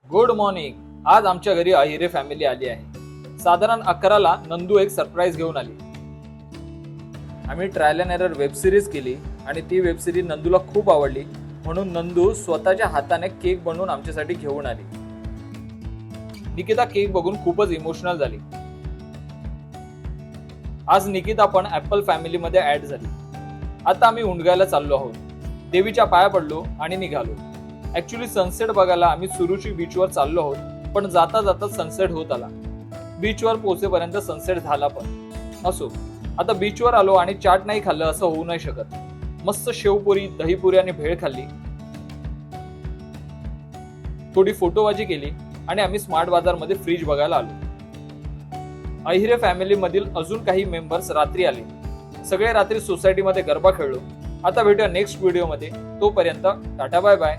Good morning. आज आमच्या घरी अहिरे फॅमिली आली आहे। साधारण 11ला नंदू एक सरप्राईज घेऊन आली। आम्ही trial and error web series केली आणि ती वेब सिरीज नंदूला खूप आवडली, म्हणून नंदू स्वतःच्या हाताने केक बनवून आमच्यासाठी घेऊन आली। निकिता केक बघून खूपच इमोशनल झाली। आज निकिता पण ऍपल फॅमिली मध्ये ऍड झाली। आता आम्ही उंडगायला चाललो आहोत। देवीच्या पाया पडलो आणि निघालो। ऍक्च्युली सनसेट बघायला आम्ही सुरुची बीचवर चाललो आहोत, पण जाता जाता सनसेट होत आला। बीचवर पोहोचेपर्यंत सनसेट झाला पण असो। आता बीचवर आलो आणि चाट नाही खाल्लं असं होऊ नाही शकत। मस्त शेवपुरी, दहीपुरी आणि भेळ खाल्ली, थोडी फोटोबाजी केली आणि आम्ही स्मार्ट बाजार मध्ये फ्रीज बघायला आलो। अहिरे फॅमिली मधील अजून काही मेंबर्स रात्री आले। सगळे रात्री सोसायटी मध्ये गरबा खेळलो। आता भेटूया नेक्स्ट व्हिडिओ मध्ये। तोपर्यंत टाटा बाय बाय।